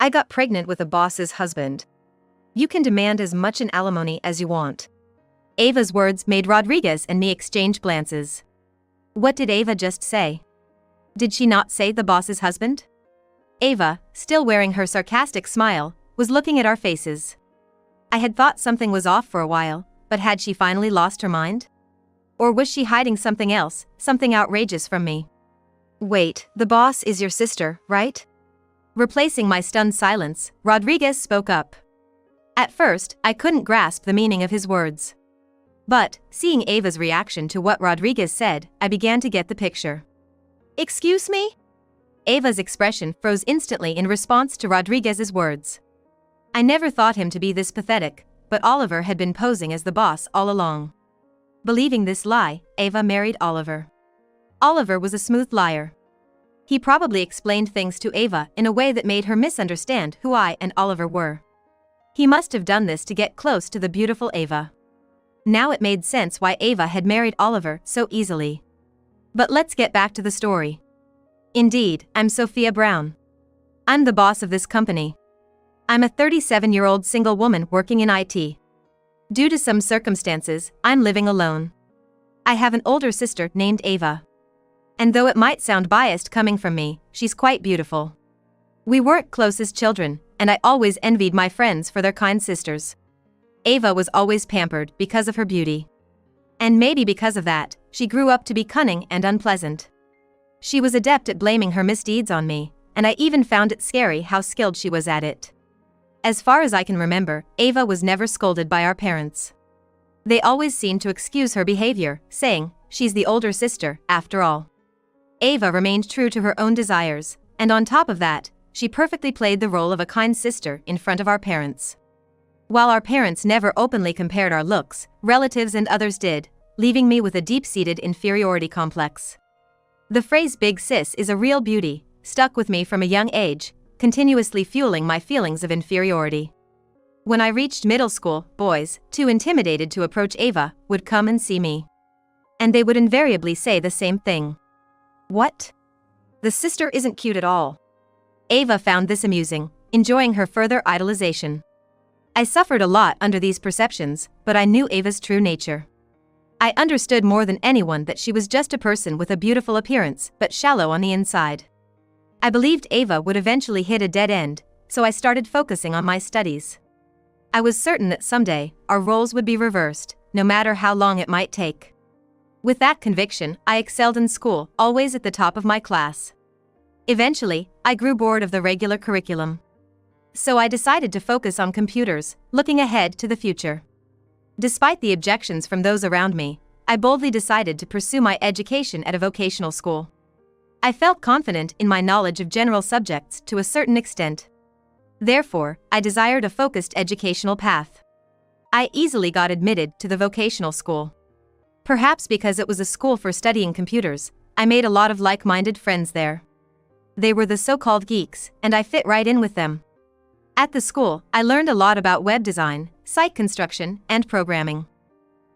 I got pregnant with a boss's husband. You can demand as much in alimony as you want. Ava's words made Rodriguez and me exchange glances. What did Ava just say? Did she not say the boss's husband? Ava, still wearing her sarcastic smile, was looking at our faces. I had thought something was off for a while, but had she finally lost her mind? Or was she hiding something else, something outrageous from me? Wait, the boss is your sister, right? Replacing my stunned silence, Rodriguez spoke up. At first, I couldn't grasp the meaning of his words. But, seeing Ava's reaction to what Rodriguez said, I began to get the picture. Excuse me? Ava's expression froze instantly in response to Rodriguez's words. I never thought him to be this pathetic, but Oliver had been posing as the boss all along. Believing this lie, Ava married Oliver. Oliver was a smooth liar. He probably explained things to Ava in a way that made her misunderstand who I and Oliver were. He must have done this to get close to the beautiful Ava. Now it made sense why Ava had married Oliver so easily. But let's get back to the story. Indeed, I'm Sophia Brown. I'm the boss of this company. I'm a 37-year-old single woman working in IT. Due to some circumstances, I'm living alone. I have an older sister named Ava. And though it might sound biased coming from me, she's quite beautiful. We weren't close as children, and I always envied my friends for their kind sisters. Ava was always pampered because of her beauty. And maybe because of that, she grew up to be cunning and unpleasant. She was adept at blaming her misdeeds on me, and I even found it scary how skilled she was at it. As far as I can remember, Ava was never scolded by our parents. They always seemed to excuse her behavior, saying, "She's the older sister, after all." Ava remained true to her own desires, and on top of that, she perfectly played the role of a kind sister in front of our parents. While our parents never openly compared our looks, relatives and others did, leaving me with a deep-seated inferiority complex. The phrase "big sis" is a real beauty, stuck with me from a young age, continuously fueling my feelings of inferiority. When I reached middle school, boys, too intimidated to approach Ava, would come and see me. And they would invariably say the same thing. What? The sister isn't cute at all. Ava found this amusing, enjoying her further idolization. I suffered a lot under these perceptions, but I knew Ava's true nature. I understood more than anyone that she was just a person with a beautiful appearance, but shallow on the inside. I believed Ava would eventually hit a dead end, so I started focusing on my studies. I was certain that someday, our roles would be reversed, no matter how long it might take. With that conviction, I excelled in school, always at the top of my class. Eventually, I grew bored of the regular curriculum. So I decided to focus on computers, looking ahead to the future. Despite the objections from those around me, I boldly decided to pursue my education at a vocational school. I felt confident in my knowledge of general subjects to a certain extent. Therefore, I desired a focused educational path. I easily got admitted to the vocational school. Perhaps because it was a school for studying computers, I made a lot of like-minded friends there. They were the so-called geeks, and I fit right in with them. At the school, I learned a lot about web design, site construction, and programming.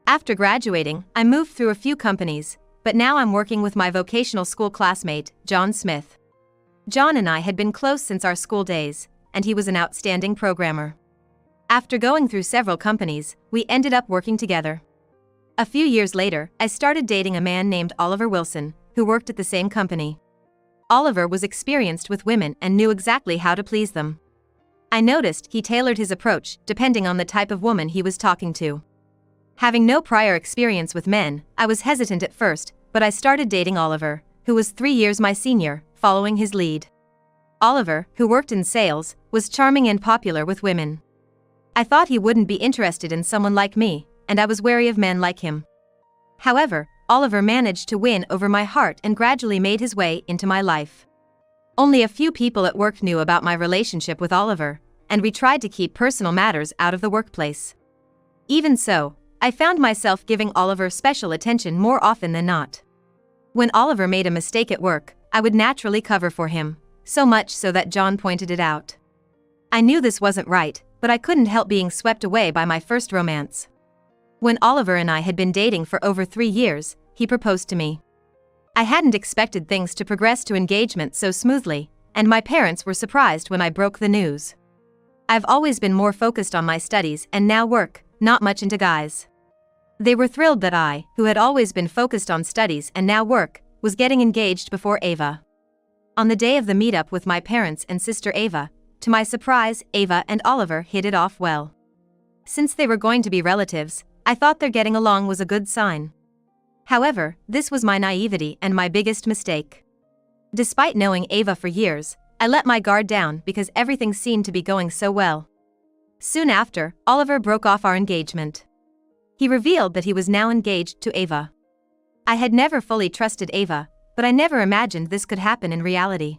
After graduating, I moved through a few companies, but now I'm working with my vocational school classmate, John Smith. John and I had been close since our school days, and he was an outstanding programmer. After going through several companies, we ended up working together. A few years later, I started dating a man named Oliver Wilson, who worked at the same company. Oliver was experienced with women and knew exactly how to please them. I noticed he tailored his approach depending on the type of woman he was talking to. Having no prior experience with men, I was hesitant at first, but I started dating Oliver, who was 3 years my senior, following his lead. Oliver, who worked in sales, was charming and popular with women. I thought he wouldn't be interested in someone like me, and I was wary of men like him. However, Oliver managed to win over my heart and gradually made his way into my life. Only a few people at work knew about my relationship with Oliver, and we tried to keep personal matters out of the workplace. Even so, I found myself giving Oliver special attention more often than not. When Oliver made a mistake at work, I would naturally cover for him, so much so that John pointed it out. I knew this wasn't right, but I couldn't help being swept away by my first romance. When Oliver and I had been dating for over 3 years, he proposed to me. I hadn't expected things to progress to engagement so smoothly, and my parents were surprised when I broke the news. I've always been more focused on my studies and now work, not much into guys. They were thrilled that I, who had always been focused on studies and now work, was getting engaged before Ava. On the day of the meetup with my parents and sister Ava, to my surprise, Ava and Oliver hit it off well. Since they were going to be relatives, I thought their getting along was a good sign. However, this was my naivety and my biggest mistake. Despite knowing Ava for years, I let my guard down because everything seemed to be going so well. Soon after, Oliver broke off our engagement. He revealed that he was now engaged to Ava. I had never fully trusted Ava, but I never imagined this could happen in reality.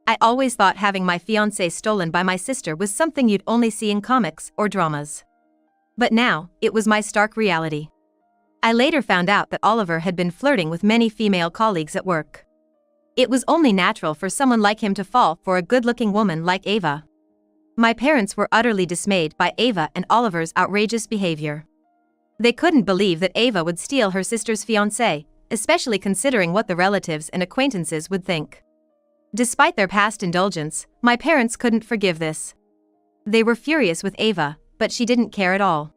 I always thought having my fiancé stolen by my sister was something you'd only see in comics or dramas. But now, it was my stark reality. I later found out that Oliver had been flirting with many female colleagues at work. It was only natural for someone like him to fall for a good-looking woman like Ava. My parents were utterly dismayed by Ava and Oliver's outrageous behavior. They couldn't believe that Ava would steal her sister's fiancé, especially considering what the relatives and acquaintances would think. Despite their past indulgence, my parents couldn't forgive this. They were furious with Ava, but she didn't care at all.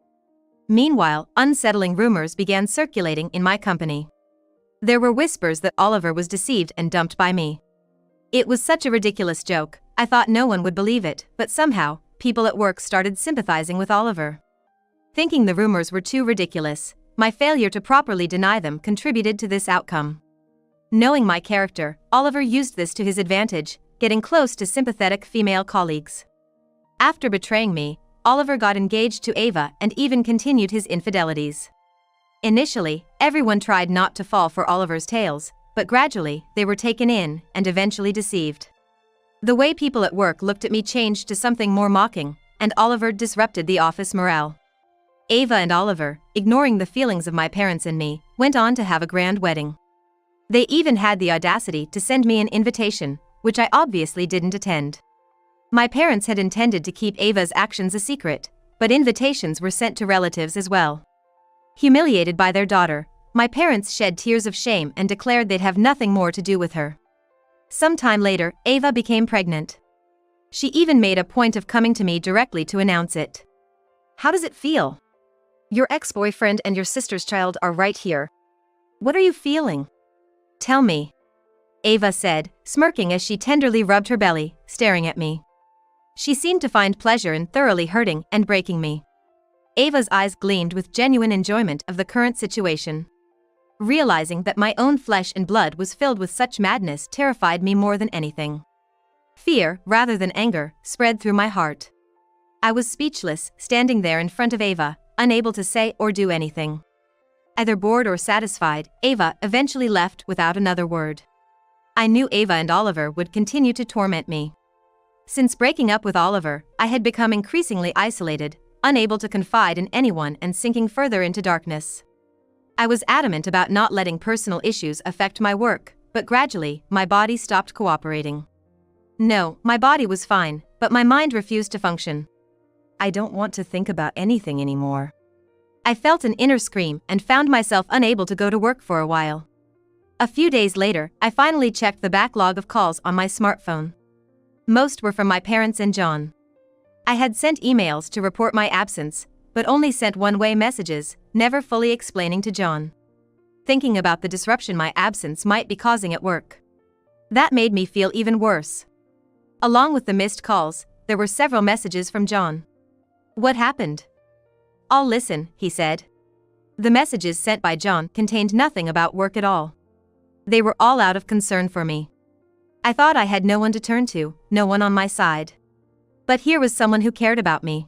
Meanwhile, unsettling rumors began circulating in my company. There were whispers that Oliver was deceived and dumped by me. It was such a ridiculous joke, I thought no one would believe it, but somehow, people at work started sympathizing with Oliver. Thinking the rumors were too ridiculous, my failure to properly deny them contributed to this outcome. Knowing my character, Oliver used this to his advantage, getting close to sympathetic female colleagues. After betraying me, Oliver got engaged to Ava and even continued his infidelities. Initially, everyone tried not to fall for Oliver's tales, but gradually, they were taken in and eventually deceived. The way people at work looked at me changed to something more mocking, and Oliver disrupted the office morale. Ava and Oliver, ignoring the feelings of my parents and me, went on to have a grand wedding. They even had the audacity to send me an invitation, which I obviously didn't attend. My parents had intended to keep Ava's actions a secret, but invitations were sent to relatives as well. Humiliated by their daughter, my parents shed tears of shame and declared they'd have nothing more to do with her. Some time later, Ava became pregnant. She even made a point of coming to me directly to announce it. "How does it feel? Your ex-boyfriend and your sister's child are right here. What are you feeling? Tell me," Ava said, smirking as she tenderly rubbed her belly, staring at me. She seemed to find pleasure in thoroughly hurting and breaking me. Ava's eyes gleamed with genuine enjoyment of the current situation. Realizing that my own flesh and blood was filled with such madness terrified me more than anything. Fear, rather than anger, spread through my heart. I was speechless, standing there in front of Ava, unable to say or do anything. Either bored or satisfied, Ava eventually left without another word. I knew Ava and Oliver would continue to torment me. Since breaking up with Oliver, I had become increasingly isolated, unable to confide in anyone and sinking further into darkness. I was adamant about not letting personal issues affect my work, but gradually, my body stopped cooperating. No, my body was fine, but my mind refused to function. "I don't want to think about anything anymore." I felt an inner scream and found myself unable to go to work for a while. A few days later, I finally checked the backlog of calls on my smartphone. Most were from my parents and John. I had sent emails to report my absence, but only sent one-way messages, never fully explaining to John. Thinking about the disruption my absence might be causing at work. That made me feel even worse. Along with the missed calls, there were several messages from John. "What happened?" "I'll listen," he said. The messages sent by John contained nothing about work at all. They were all out of concern for me. I thought I had no one to turn to, no one on my side. But here was someone who cared about me.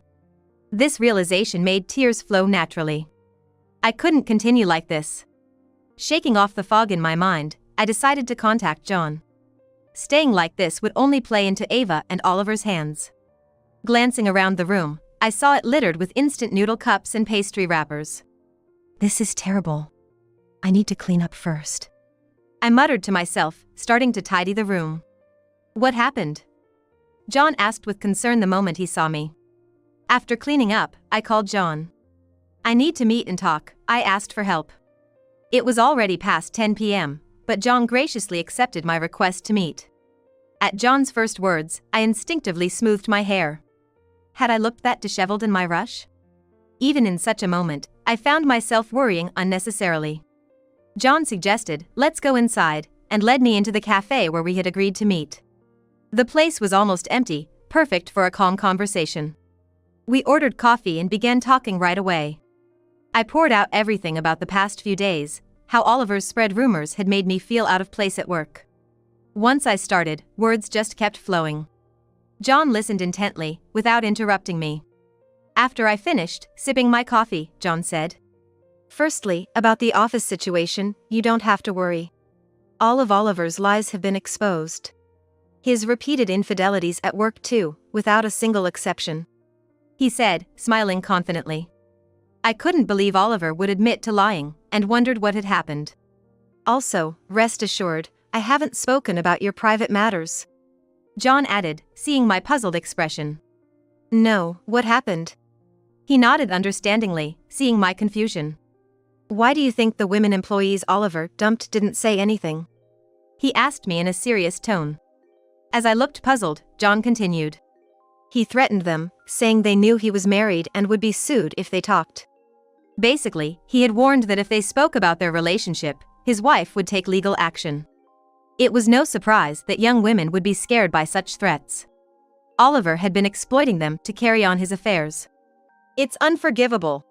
This realization made tears flow naturally. I couldn't continue like this. Shaking off the fog in my mind, I decided to contact John. Staying like this would only play into Ava and Oliver's hands. Glancing around the room, I saw it littered with instant noodle cups and pastry wrappers. "This is terrible. I need to clean up first," I muttered to myself, starting to tidy the room. "What happened?" John asked with concern the moment he saw me. After cleaning up, I called John. "I need to meet and talk," I asked for help. It was already past 10 p.m., but John graciously accepted my request to meet. At John's first words, I instinctively smoothed my hair. Had I looked that disheveled in my rush? Even in such a moment, I found myself worrying unnecessarily. John suggested, "Let's go inside," and led me into the cafe where we had agreed to meet. The place was almost empty, perfect for a calm conversation. We ordered coffee and began talking right away. I poured out everything about the past few days, how Oliver's spread rumors had made me feel out of place at work. Once I started, words just kept flowing. John listened intently, without interrupting me. After I finished sipping my coffee, John said, "Firstly, about the office situation, you don't have to worry. All of Oliver's lies have been exposed. His repeated infidelities at work too, without a single exception," he said, smiling confidently. I couldn't believe Oliver would admit to lying, and wondered what had happened. "Also, rest assured, I haven't spoken about your private matters," John added, seeing my puzzled expression. "No, what happened?" He nodded understandingly, seeing my confusion. "Why do you think the women employees Oliver dumped didn't say anything?" he asked me in a serious tone. As I looked puzzled, John continued. "He threatened them, saying they knew he was married and would be sued if they talked. Basically, he had warned that if they spoke about their relationship, his wife would take legal action. It was no surprise that young women would be scared by such threats. Oliver had been exploiting them to carry on his affairs. It's unforgivable."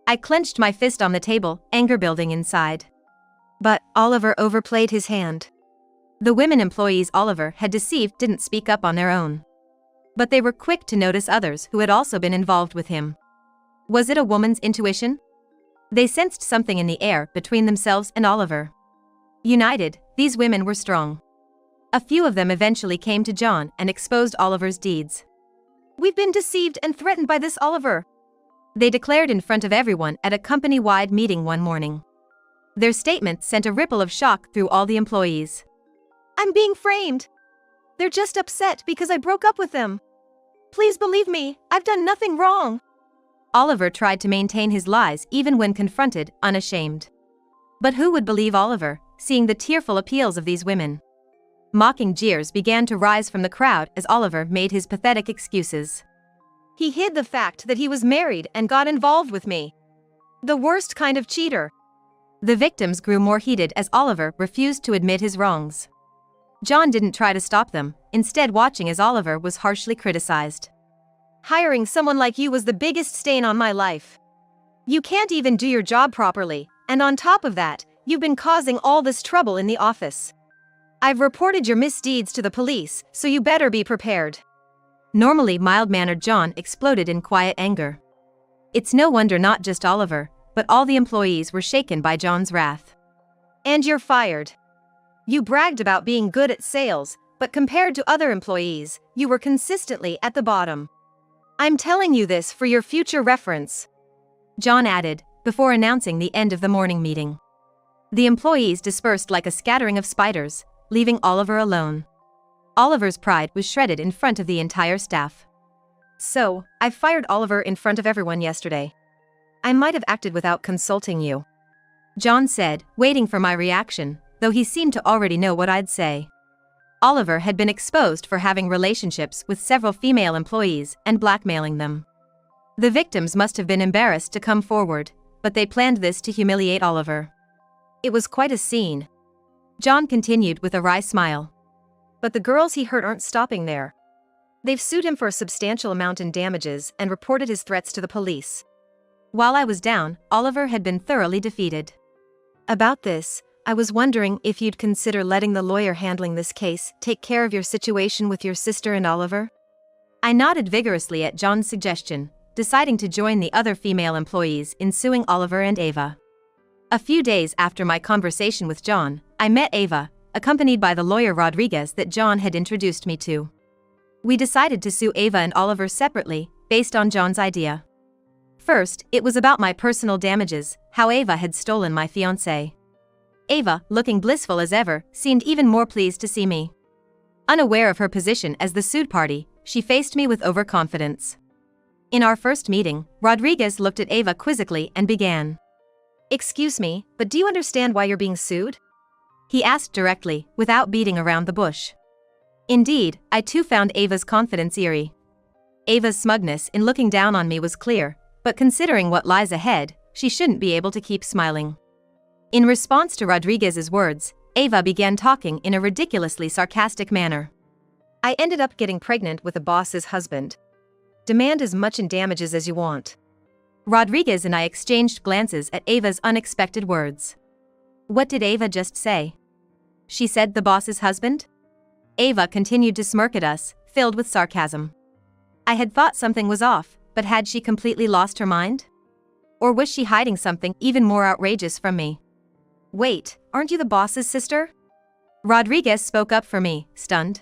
I clenched my fist on the table, anger building inside. But Oliver overplayed his hand. The women employees Oliver had deceived didn't speak up on their own. But they were quick to notice others who had also been involved with him. Was it a woman's intuition? They sensed something in the air between themselves and Oliver. United, these women were strong. A few of them eventually came to John and exposed Oliver's deeds. "We've been deceived and threatened by this Oliver," they declared in front of everyone at a company-wide meeting one morning. Their statement sent a ripple of shock through all the employees. "I'm being framed. They're just upset because I broke up with them. Please believe me, I've done nothing wrong." Oliver tried to maintain his lies even when confronted, unashamed. But who would believe Oliver, seeing the tearful appeals of these women? Mocking jeers began to rise from the crowd as Oliver made his pathetic excuses. "He hid the fact that he was married and got involved with me. The worst kind of cheater." The victims grew more heated as Oliver refused to admit his wrongs. John didn't try to stop them, instead watching as Oliver was harshly criticized. "Hiring someone like you was the biggest stain on my life. You can't even do your job properly, and on top of that, you've been causing all this trouble in the office. I've reported your misdeeds to the police, so you better be prepared." Normally mild-mannered John exploded in quiet anger. It's no wonder not just Oliver, but all the employees were shaken by John's wrath. "And you're fired. You bragged about being good at sales, but compared to other employees, you were consistently at the bottom. I'm telling you this for your future reference," John added, before announcing the end of the morning meeting. The employees dispersed like a scattering of spiders, leaving Oliver alone. Oliver's pride was shredded in front of the entire staff. "So, I fired Oliver in front of everyone yesterday. I might have acted without consulting you," John said, waiting for my reaction, though he seemed to already know what I'd say. Oliver had been exposed for having relationships with several female employees and blackmailing them. The victims must have been embarrassed to come forward, but they planned this to humiliate Oliver. "It was quite a scene," John continued with a wry smile. "But the girls he hurt aren't stopping there. They've sued him for a substantial amount in damages and reported his threats to the police." While I was down, Oliver had been thoroughly defeated. "About this, I was wondering if you'd consider letting the lawyer handling this case take care of your situation with your sister and Oliver?" I nodded vigorously at John's suggestion, deciding to join the other female employees in suing Oliver and Ava. A few days after my conversation with John, I met Ava, accompanied by the lawyer Rodriguez that John had introduced me to. We decided to sue Ava and Oliver separately, based on John's idea. First, it was about my personal damages, how Ava had stolen my fiancé. Ava, looking blissful as ever, seemed even more pleased to see me. Unaware of her position as the sued party, she faced me with overconfidence. In our first meeting, Rodriguez looked at Ava quizzically and began. "Excuse me, but do you understand why you're being sued?" he asked directly, without beating around the bush. Indeed, I too found Ava's confidence eerie. Ava's smugness in looking down on me was clear, but considering what lies ahead, she shouldn't be able to keep smiling. In response to Rodriguez's words, Ava began talking in a ridiculously sarcastic manner. I ended up getting pregnant with the boss's husband. Demand as much in damages as you want. Rodriguez and I exchanged glances at Ava's unexpected words. What did Ava just say? She said the boss's husband? Ava continued to smirk at us, filled with sarcasm. I had thought something was off, but had she completely lost her mind? Or was she hiding something even more outrageous from me? Wait, aren't you the boss's sister? Rodriguez spoke up for me, stunned.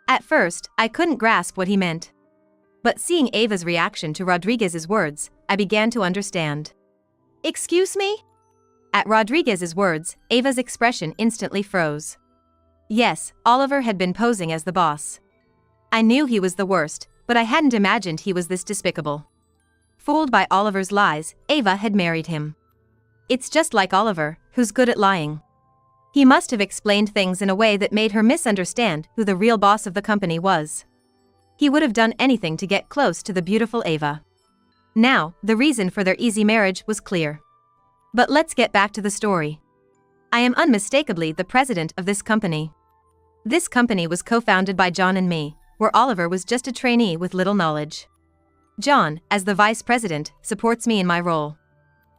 At first, I couldn't grasp what he meant. But seeing Ava's reaction to Rodriguez's words, I began to understand. Excuse me? At Rodriguez's words, Ava's expression instantly froze. Yes, Oliver had been posing as the boss. I knew he was the worst, but I hadn't imagined he was this despicable. Fooled by Oliver's lies, Ava had married him. It's just like Oliver, who's good at lying. He must have explained things in a way that made her misunderstand who the real boss of the company was. He would have done anything to get close to the beautiful Ava. Now, the reason for their easy marriage was clear. But let's get back to the story. I am unmistakably the president of this company. This company was co-founded by John and me, where Oliver was just a trainee with little knowledge. John, as the vice president, supports me in my role.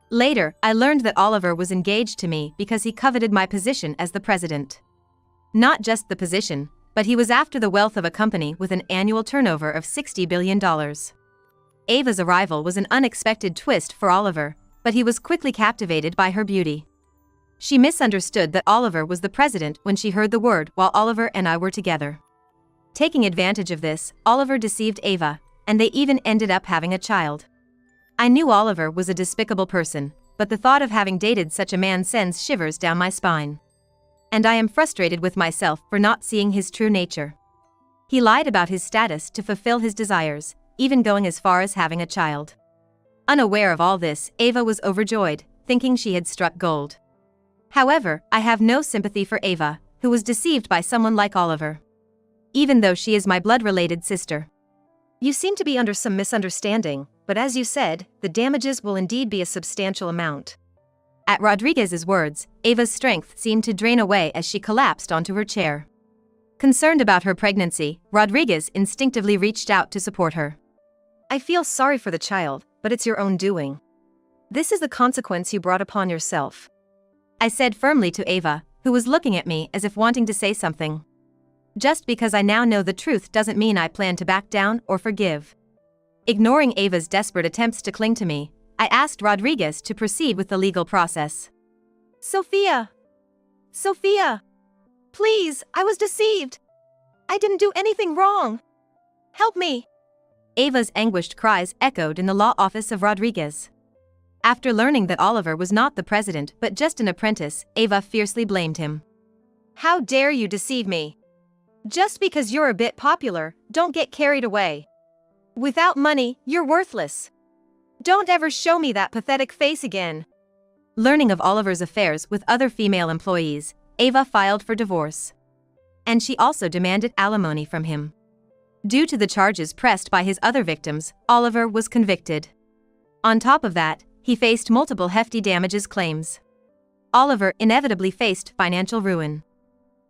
Later, I learned that Oliver was engaged to me because he coveted my position as the president. Not just the position, but he was after the wealth of a company with an annual turnover of $60 billion. Ava's arrival was an unexpected twist for Oliver, but he was quickly captivated by her beauty. She misunderstood that Oliver was the president when she heard the word while Oliver and I were together. Taking advantage of this, Oliver deceived Ava, and they even ended up having a child. I knew Oliver was a despicable person, but the thought of having dated such a man sends shivers down my spine. And I am frustrated with myself for not seeing his true nature. He lied about his status to fulfill his desires, even going as far as having a child. Unaware of all this, Ava was overjoyed, thinking she had struck gold. However, I have no sympathy for Ava, who was deceived by someone like Oliver. Even though she is my blood-related sister. You seem to be under some misunderstanding, but as you said, the damages will indeed be a substantial amount. At Rodriguez's words, Ava's strength seemed to drain away as she collapsed onto her chair. Concerned about her pregnancy, Rodriguez instinctively reached out to support her. I feel sorry for the child, but it's your own doing. This is the consequence you brought upon yourself. I said firmly to Ava, who was looking at me as if wanting to say something. Just because I now know the truth doesn't mean I plan to back down or forgive. Ignoring Ava's desperate attempts to cling to me, I asked Rodriguez to proceed with the legal process. Sophia! Sophia! Please, I was deceived! I didn't do anything wrong! Help me! Ava's anguished cries echoed in the law office of Rodriguez. After learning that Oliver was not the president but just an apprentice, Ava fiercely blamed him. How dare you deceive me? Just because you're a bit popular, don't get carried away. Without money, you're worthless. Don't ever show me that pathetic face again. Learning of Oliver's affairs with other female employees, Ava filed for divorce. And she also demanded alimony from him. Due to the charges pressed by his other victims, Oliver was convicted. On top of that, he faced multiple hefty damages claims. Oliver inevitably faced financial ruin.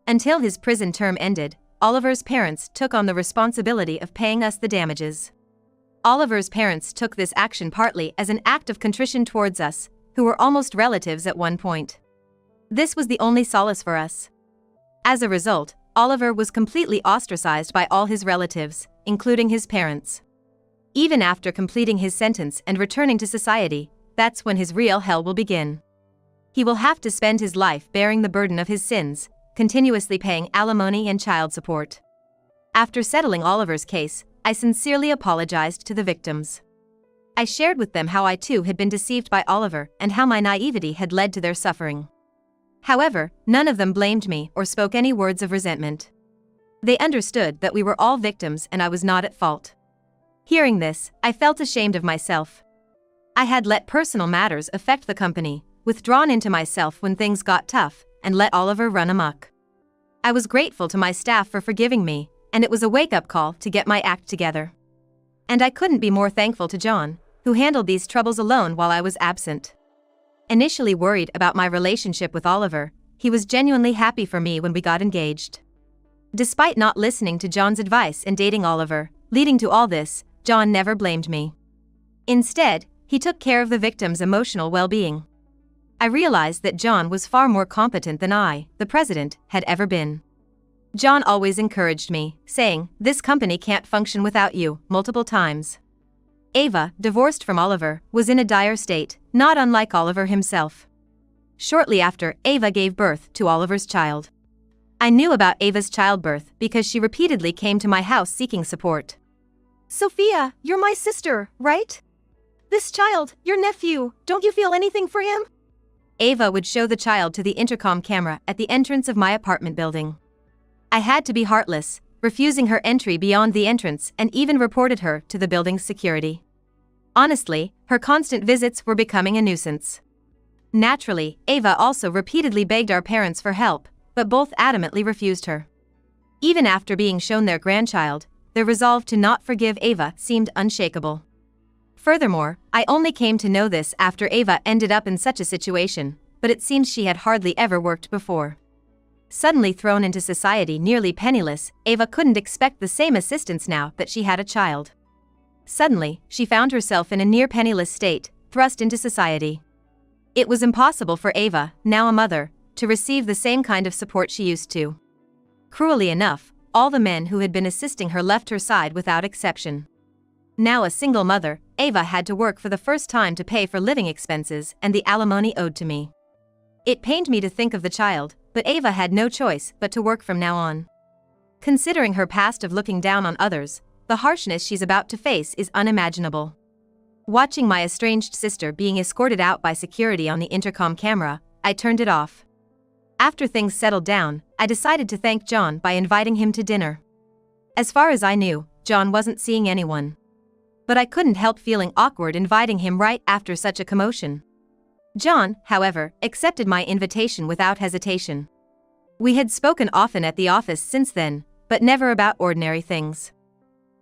Until his prison term ended, Oliver's parents took on the responsibility of paying us the damages. Oliver's parents took this action partly as an act of contrition towards us, who were almost relatives at one point. This was the only solace for us. As a result, Oliver was completely ostracized by all his relatives, including his parents. Even after completing his sentence and returning to society, that's when his real hell will begin. He will have to spend his life bearing the burden of his sins, continuously paying alimony and child support. After settling Oliver's case, I sincerely apologized to the victims. I shared with them how I too had been deceived by Oliver and how my naivety had led to their suffering. However, none of them blamed me or spoke any words of resentment. They understood that we were all victims and I was not at fault. Hearing this, I felt ashamed of myself. I had let personal matters affect the company, withdrawn into myself when things got tough, and let Oliver run amok. I was grateful to my staff for forgiving me, and it was a wake-up call to get my act together. And I couldn't be more thankful to John, who handled these troubles alone while I was absent. Initially worried about my relationship with Oliver, he was genuinely happy for me when we got engaged. Despite not listening to John's advice and dating Oliver, leading to all this, John never blamed me. Instead, he took care of the victim's emotional well-being. I realized that John was far more competent than I, the president, had ever been. John always encouraged me, saying, "This company can't function without you," multiple times. Ava, divorced from Oliver, was in a dire state, not unlike Oliver himself. Shortly after, Ava gave birth to Oliver's child. I knew about Ava's childbirth because she repeatedly came to my house seeking support. "Sophia, you're my sister, right? This child, your nephew, don't you feel anything for him?" Ava would show the child to the intercom camera at the entrance of my apartment building. I had to be heartless, refusing her entry beyond the entrance, and even reported her to the building's security. Honestly, her constant visits were becoming a nuisance. Naturally, Ava also repeatedly begged our parents for help, but both adamantly refused her. Even after being shown their grandchild, their resolve to not forgive Ava seemed unshakable. Furthermore, I only came to know this after Ava ended up in such a situation, but it seems she had hardly ever worked before. Suddenly thrown into society nearly penniless, Ava couldn't expect the same assistance now that she had a child. Suddenly, she found herself in a near-penniless state, thrust into society. It was impossible for Ava, now a mother, to receive the same kind of support she used to. Cruelly enough, all the men who had been assisting her left her side without exception. Now a single mother, Ava had to work for the first time to pay for living expenses and the alimony owed to me. It pained me to think of the child, but Ava had no choice but to work from now on. Considering her past of looking down on others, the harshness she's about to face is unimaginable. Watching my estranged sister being escorted out by security on the intercom camera, I turned it off. After things settled down, I decided to thank John by inviting him to dinner. As far as I knew, John wasn't seeing anyone. But I couldn't help feeling awkward inviting him right after such a commotion. John, however, accepted my invitation without hesitation. We had spoken often at the office since then, but never about ordinary things.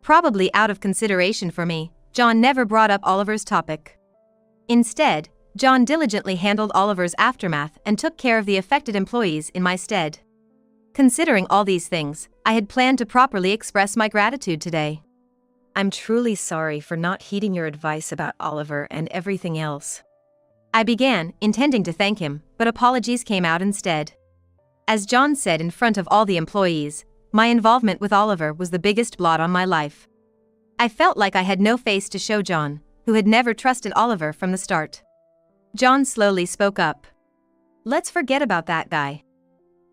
Probably out of consideration for me, John never brought up Oliver's topic. Instead, John diligently handled Oliver's aftermath and took care of the affected employees in my stead. Considering all these things, I had planned to properly express my gratitude today. "I'm truly sorry for not heeding your advice about Oliver and everything else," I began, intending to thank him, but apologies came out instead. As John said in front of all the employees, my involvement with Oliver was the biggest blot on my life. I felt like I had no face to show John, who had never trusted Oliver from the start. John slowly spoke up. "Let's forget about that guy.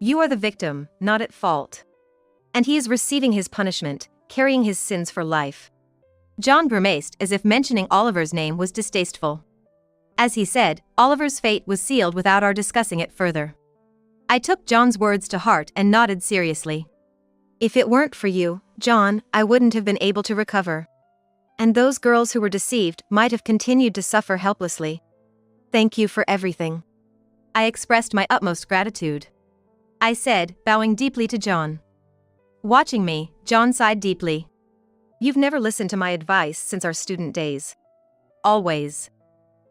You are the victim, not at fault. And he is receiving his punishment, carrying his sins for life." John grimaced as if mentioning Oliver's name was distasteful. As he said, Oliver's fate was sealed without our discussing it further. I took John's words to heart and nodded seriously. "If it weren't for you, John, I wouldn't have been able to recover. And those girls who were deceived might have continued to suffer helplessly. Thank you for everything." I expressed my utmost gratitude. I said, bowing deeply to John. Watching me, John sighed deeply. "You've never listened to my advice since our student days." "Always."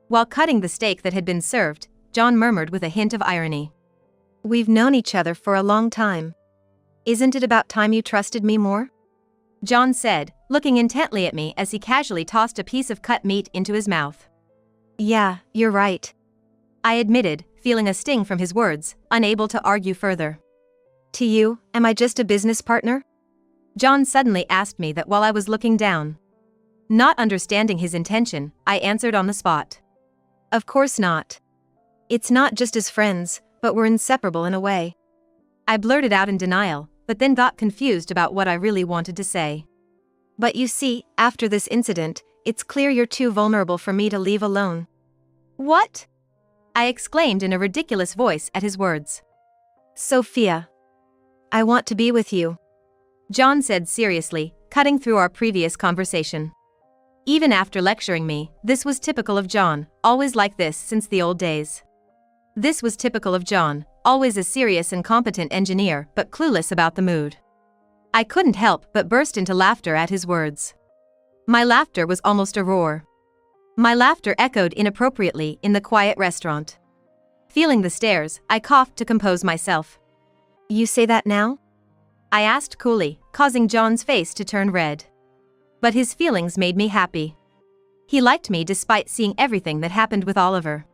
While cutting the steak that had been served, John murmured with a hint of irony. "We've known each other for a long time. Isn't it about time you trusted me more?" John said, looking intently at me as he casually tossed a piece of cut meat into his mouth. "Yeah, you're right," I admitted, feeling a sting from his words, unable to argue further. "To you, am I just a business partner?" John suddenly asked me that while I was looking down. Not understanding his intention, I answered on the spot. "Of course not. It's not just as friends, but we're inseparable in a way." I blurted out in denial, but then got confused about what I really wanted to say. "But you see, after this incident, it's clear you're too vulnerable for me to leave alone." "What?" I exclaimed in a ridiculous voice at his words. "Sophia, I want to be with you," John said seriously, cutting through our previous conversation. Even after lecturing me, this was typical of John, always like this since the old days. This was typical of John, always a serious and competent engineer but clueless about the mood. I couldn't help but burst into laughter at his words. My laughter was almost a roar. My laughter echoed inappropriately in the quiet restaurant. Feeling the stares, I coughed to compose myself. You say that now? I asked coolly, causing John's face to turn red. But his feelings made me happy. He liked me despite seeing everything that happened with Oliver.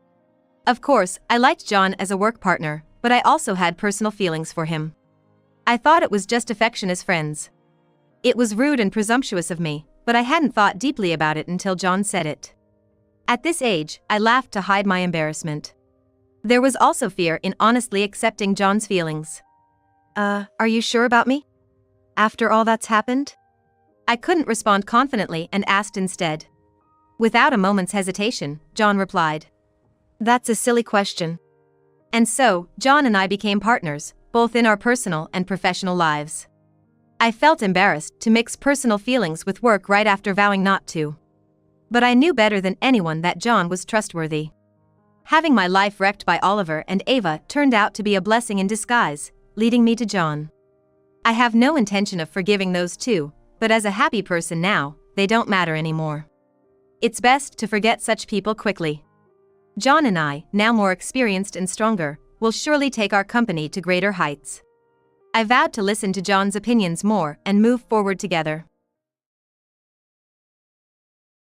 Of course, I liked John as a work partner, but I also had personal feelings for him. I thought it was just affection as friends. It was rude and presumptuous of me, but I hadn't thought deeply about it until John said it. At this age, I laughed to hide my embarrassment. There was also fear in honestly accepting John's feelings. Are you sure about me? After all that's happened? I couldn't respond confidently and asked instead. Without a moment's hesitation, John replied. That's a silly question. And so, John and I became partners, both in our personal and professional lives. I felt embarrassed to mix personal feelings with work right after vowing not to. But I knew better than anyone that John was trustworthy. Having my life wrecked by Oliver and Ava turned out to be a blessing in disguise, leading me to John. I have no intention of forgiving those two, but as a happy person now, they don't matter anymore. It's best to forget such people quickly. John and I, now more experienced and stronger, will surely take our company to greater heights. I vowed to listen to John's opinions more and move forward together.